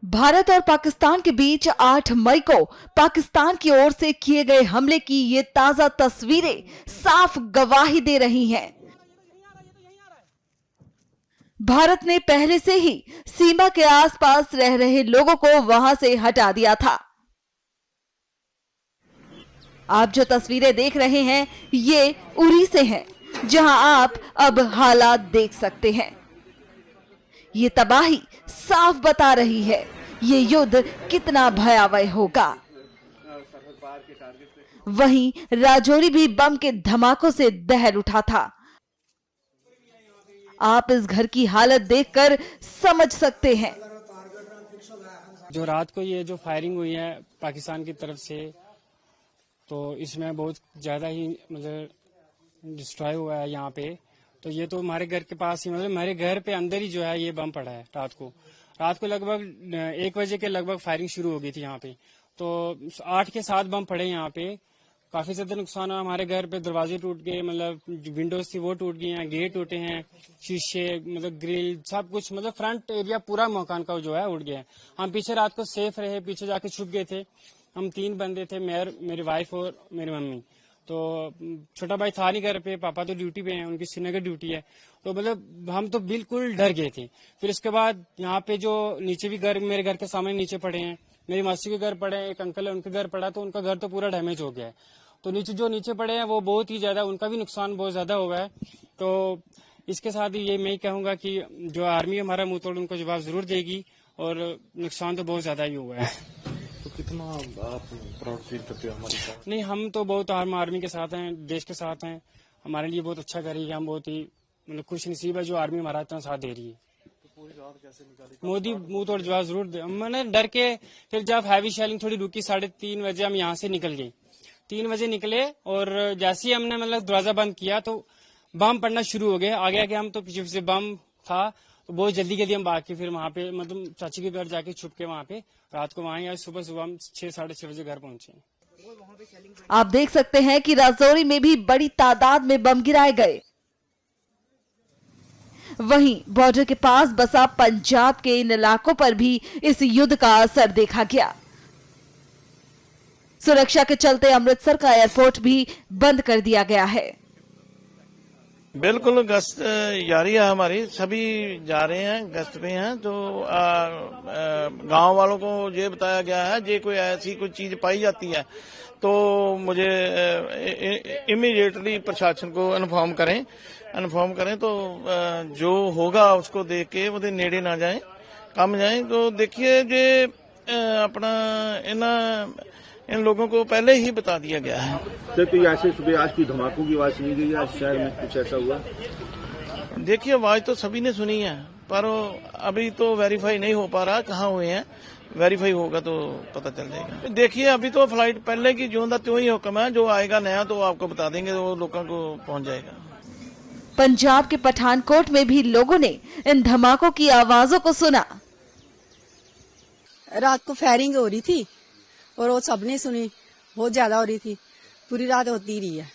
भारत और पाकिस्तान के बीच 8 मई को पाकिस्तान की ओर से किए गए हमले की ये ताजा तस्वीरें साफ गवाही दे रही हैं। भारत ने पहले से ही सीमा के आसपास रह रहे लोगों को वहां से हटा दिया था। आप जो तस्वीरें देख रहे हैं ये उरी से हैं, जहां आप अब हालात देख सकते हैं। ये तबाही साफ बता रही है ये युद्ध कितना भयावह होगा। वहीं राजौरी भी बम के धमाकों से दहल उठा था। आप इस घर की हालत देखकर समझ सकते हैं। जो रात को ये जो फायरिंग हुई है पाकिस्तान की तरफ से, तो इसमें बहुत ज्यादा ही मतलब डिस्ट्रॉय हुआ है यहाँ पे। तो ये तो हमारे घर के पास ही, मतलब हमारे घर पे अंदर ही जो है ये बम पड़ा है। रात को लगभग 1 बजे के लगभग फायरिंग शुरू हो गई थी यहाँ पे। तो 8 के 7 बम पड़े यहाँ पे। काफी ज्यादा नुकसान हुआ हमारे घर पे। दरवाजे टूट गए, मतलब विंडोज थी वो टूट गई हैं, गेट टूटे हैं, शीशे, मतलब ग्रिल, सब कुछ, मतलब फ्रंट एरिया पूरा मकान का जो है उड़ गया है। हम पीछे रात को सेफ रहे, पीछे जाके छुप गए थे। हम 3 बंदे थे, मेरी वाइफ और मेरी मम्मी। तो छोटा भाई था नहीं घर पे, पापा तो ड्यूटी पे हैं, उनकी श्रीनगर ड्यूटी है। तो मतलब हम तो बिल्कुल डर गए थे। फिर इसके बाद यहाँ पे जो नीचे भी घर, मेरे घर के सामने नीचे पड़े हैं, मेरी मासी के घर पड़े हैं, एक अंकल है उनके घर पड़ा, तो उनका घर तो पूरा डैमेज हो गया है। तो नीचे पड़े हैं वो बहुत ही ज्यादा, उनका भी नुकसान बहुत ज्यादा हुआ है। तो इसके साथ ही ये मैं ही कहूंगा कि जो आर्मी हमारा मुंह तोड़ उनको जवाब जरूर देगी, और नुकसान तो बहुत ज्यादा ही हुआ है। तो कितना आप प्राउड फील करते हो हमारे साथ? नहीं, हम तो बहुत आर्मी के साथ हैं, देश के साथ हैं। हमारे लिए बहुत अच्छा कर रही है। हम बहुत ही मतलब खुश नसीब है जो आर्मी हमारा इतना साथ दे रही है। तो पूरी रात कैसे निकाली? मोदी मुंह तोड़ जवाब जरूर दे। मैंने डर के फिर जब हैवी शेलिंग थोड़ी रुकी 3:30 बजे हम यहाँ से निकल गए। 3 बजे निकले और जैसे ही हमने मतलब दरवाजा बंद किया तो बम पड़ना शुरू हो गए। आगे हम तो पीछे से बम था, तो बहुत जल्दी हम भाग के फिर वहाँ पे मतलब चाची के घर जाके छुप के वहाँ पे रात को वहाँ, सुबह हम 6-6:30 बजे घर पहुंचे। आप देख सकते हैं कि राजौरी में भी बड़ी तादाद में बम गिराए गए। वहीं बॉर्डर के पास बसा पंजाब के इन इलाकों पर भी इस युद्ध का असर देखा गया। सुरक्षा के चलते अमृतसर का एयरपोर्ट भी बंद कर दिया गया है। बिल्कुल गश्त जारी है हमारी, सभी जा रहे हैं, गश्त पे हैं। तो गांव वालों को ये बताया गया है जे कोई ऐसी कोई चीज पाई जाती है तो मुझे इमीडिएटली प्रशासन को इन्फॉर्म करें तो जो होगा उसको देख के वो नेड़े ना जाएं, कम जाएं। तो देखिए जे अपना इन लोगों को पहले ही बता दिया गया है। सर, कोई ऐसे सुबह आज की धमाकों की आवाज सुनी गई है शहर में, कुछ ऐसा हुआ? देखिए आवाज तो सभी ने सुनी है, पर अभी तो वेरीफाई नहीं हो पा रहा कहाँ हुए हैं। वेरीफाई होगा तो पता चल जाएगा। देखिए अभी तो फ्लाइट पहले की जो त्यों ही हुक्म है, जो आएगा नया तो आपको बता देंगे, वो लोगों को पहुंच जाएगा। पंजाब के पठानकोट में भी लोगों ने इन धमाकों की आवाजों को सुना। रात को फायरिंग हो रही थी और वो सबने सुनी, बहुत ज्यादा हो रही थी, पूरी रात होती रही है,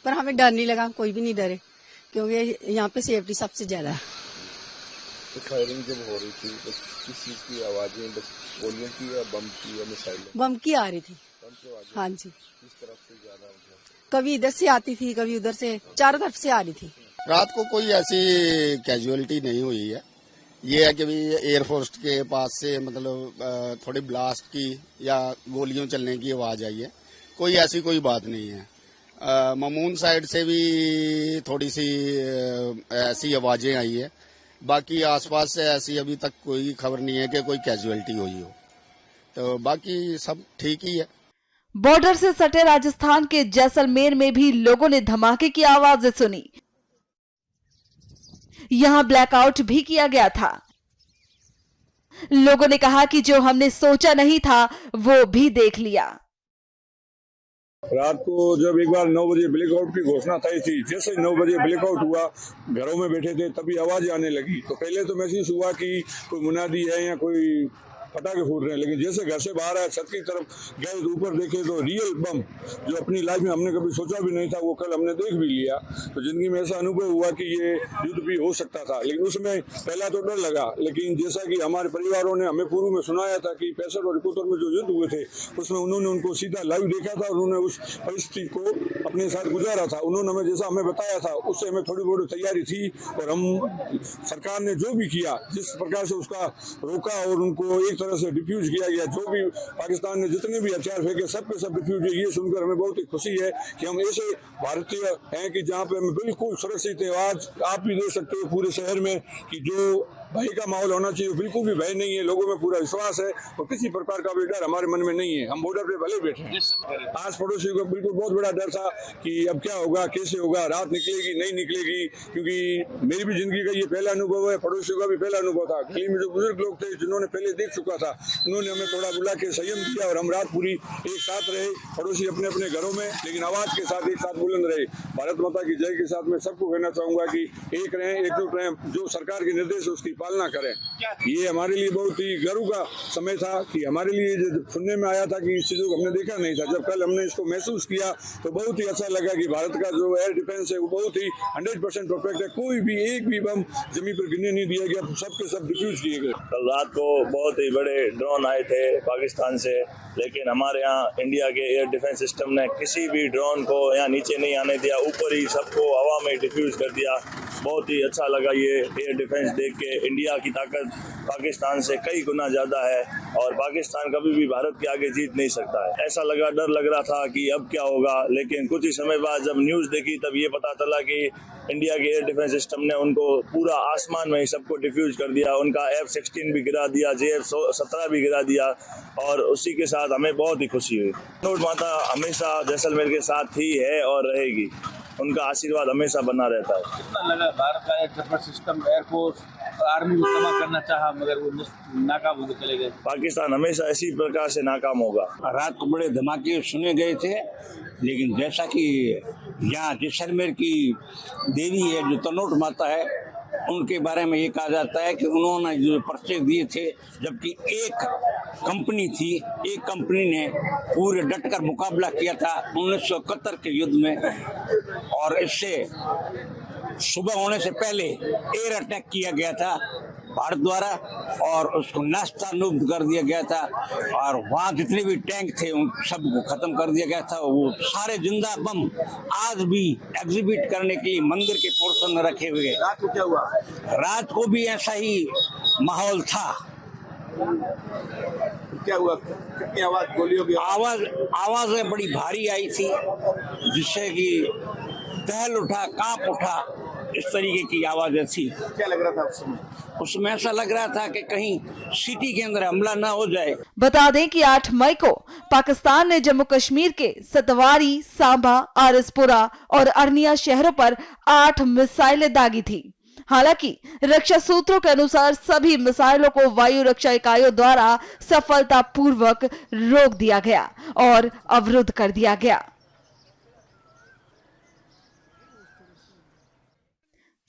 पर हमें डर नहीं लगा, कोई भी नहीं डरे, क्योंकि यहाँ पे सेफ्टी सबसे ज्यादा है। तो फायरिंग जब हो रही थी तो किस चीज की आवाजें, बस गोलियों की या बम की या मिसाइल? बम की आ रही थी। हाँ जी। किस तरफ से ज्यादा? कभी इधर से आती थी, कभी उधर से, चारों तरफ से आ रही थी। रात को कोई ऐसी कैजुअलिटी नहीं हुई है। ये है कि भी एयरफोर्स के पास से मतलब थोड़ी ब्लास्ट की या गोलियों चलने की आवाज आई है। कोई ऐसी कोई बात नहीं है। ममून साइड से भी थोड़ी सी ऐसी आवाजें आई है। बाकी आसपास से ऐसी अभी तक कोई खबर नहीं है कि कोई कैजुअलिटी हुई हो। तो बाकी सब ठीक ही है। बॉर्डर से सटे राजस्थान के जैसलमेर में भी लोगों ने धमाके की आवाजें सुनी। यहां ब्लैकआउट भी किया गया था। लोगों ने कहा कि जो हमने सोचा नहीं था वो भी देख लिया। रात को जब एक बार 9 बजे ब्लैकआउट की घोषणा थी, जैसे 9 बजे ब्लैकआउट हुआ, घरों में बैठे थे, तभी आवाज आने लगी। तो पहले तो महसूस हुआ कि कोई मुनादी है या कोई पटाखे फूट रहे हैं, लेकिन जैसे घर से बाहर आए, छत की तरफ गए तो ऊपर देखे तो रियल बम जो अपनी लाइफ में हमने कभी सोचा भी नहीं था, वो कल हमने देख भी लिया। तो जिंदगी में ऐसा अनुभव हुआ कि ये युद्ध भी हो सकता था, लेकिन उसमें पहला तो डर लगा, लेकिन जैसा कि हमारे परिवारों ने हमें पूर्व में सुनाया था कि 65 और 71 में जो युद्ध हुए थे उसमें उन्होंने उनको सीधा लाइव देखा था और उन्होंने उस परिस्थिति को अपने साथ गुजारा था। उन्होंने हमें जैसा हमें बताया था उससे हमें थोड़ी बहुत तैयारी थी, और हम सरकार ने जो भी किया, जिस प्रकार से उसका रोका और उनको एक तरह से डिफ्यूज किया गया, जो भी पाकिस्तान ने जितने भी हथियार फेंके सब के सब डिफ्यूज हुए, ये सुनकर हमें बहुत ही खुशी है कि हम ऐसे भारतीय हैं कि जहाँ पे हम बिल्कुल सुरक्षित हैं। आज आप भी देख सकते हो पूरे शहर में कि जो भय का माहौल होना चाहिए, बिल्कुल भी भय नहीं है, लोगों में पूरा विश्वास है और किसी प्रकार का भी डर हमारे मन में नहीं है। हम बॉर्डर पे भले बैठे हैं, आज पड़ोसियों को बिल्कुल बहुत बड़ा डर था कि अब क्या होगा, कैसे होगा, रात निकलेगी नहीं निकलेगी, क्योंकि मेरी भी जिंदगी का ये पहला अनुभव है, पड़ोसियों का भी पहला अनुभव था। गली में जो बुजुर्ग लोग थे जिन्होंने पहले देख चुका था, उन्होंने हमें थोड़ा बुला के संयम किया और हम रात पूरी एक साथ रहे, पड़ोसी अपने अपने घरों में, लेकिन आवाज के साथ एक साथ बुलंद रहे। भारत माता की जय के साथ मैं सबको कहना चाहूंगा कि एक रहें, एकजुट रहें, जो सरकार के निर्देश है उसकी पालना करें। ये हमारे लिए बहुत ही गर्व का समय था कि हमारे लिए जो सुनने में आया था कि इस चीजों को हमने देखा नहीं था, जब कल हमने इसको महसूस किया तो बहुत ही अच्छा लगा कि भारत का जो एयर डिफेंस है वो बहुत ही 100% परफेक्ट है। कोई भी एक भी बम जमीन पर गिरने नहीं दिया गया, सबके सब डिफ्यूज किए गए। कल रात को बहुत ही बड़े ड्रोन आए थे पाकिस्तान से, लेकिन हमारे यहाँ इंडिया के एयर डिफेंस सिस्टम ने किसी भी ड्रोन को यहाँ नीचे नहीं आने दिया, ऊपर ही सबको हवा में डिफ्यूज कर दिया। बहुत ही अच्छा लगा ये एयर डिफेंस देख के। इंडिया की ताकत पाकिस्तान से कई गुना ज़्यादा है और पाकिस्तान कभी भी भारत के आगे जीत नहीं सकता है। ऐसा लगा, डर लग रहा था कि अब क्या होगा, लेकिन कुछ ही समय बाद जब न्यूज़ देखी तब ये पता चला कि इंडिया के एयर डिफेंस सिस्टम ने उनको पूरा आसमान में ही सबको डिफ्यूज कर दिया। उनका F-16 भी गिरा दिया, JF-17 भी गिरा दिया और उसी के साथ हमें बहुत ही खुशी हुई। नोट माता हमेशा जैसलमेर के साथ ही है और रहेगी, उनका आशीर्वाद हमेशा बना रहता है। कितना लगा भारत का air defence system, air force, army को तबाह करना चाहा मगर वो नाकाम होकर चले गए। पाकिस्तान हमेशा इसी प्रकार से नाकाम होगा। रात को बड़े धमाके सुने गए थे, लेकिन जैसा कि यहाँ जैसलमेर की देवी है जो तनोट माता है, उनके बारे में ये कहा जाता है कि उन्होंने जो पर्चे दिए थे, जबकि एक कंपनी थी, एक कंपनी ने पूरे डटकर मुकाबला किया था 1971 के युद्ध में, और इससे सुबह होने से पहले एयर अटैक किया गया था भारत द्वारा और उसको नास्तानुब्ध कर दिया गया था, और वहाँ जितने भी टैंक थे उन सबको खत्म कर दिया गया था। वो सारे जिंदा बम आज भी एग्जिबिट करने के लिए मंदिर के पोर्शन में रखे हुए। रात को क्या हुआ? रात को भी ऐसा ही माहौल था। क्या हुआ? कितनी आवाज, गोलियों की आवाजें बड़ी भारी आई थी, जिससे कि दहल उठा, कांप उठा, इस तरीके की आवाजें थी। क्या लग रहा था उस समय? उसमें ऐसा लग रहा था कि कहीं सिटी के अंदर हमला ना हो जाए। बता दें कि 8 मई को पाकिस्तान ने जम्मू कश्मीर के सतवारी, सांबा, आरसपुरा और अरनिया शहरों पर 8 मिसाइलें दागी थी। हालांकि रक्षा सूत्रों के अनुसार सभी मिसाइलों को वायु रक्षा इकाइयों द्वारा सफलतापूर्वक रोक दिया गया और अवरुद्ध कर दिया गया।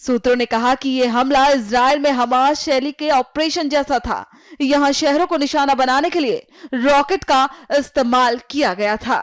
सूत्रों ने कहा कि यह हमला इजराइल में हमास शैली के ऑपरेशन जैसा था। यहां शहरों को निशाना बनाने के लिए रॉकेट का इस्तेमाल किया गया था।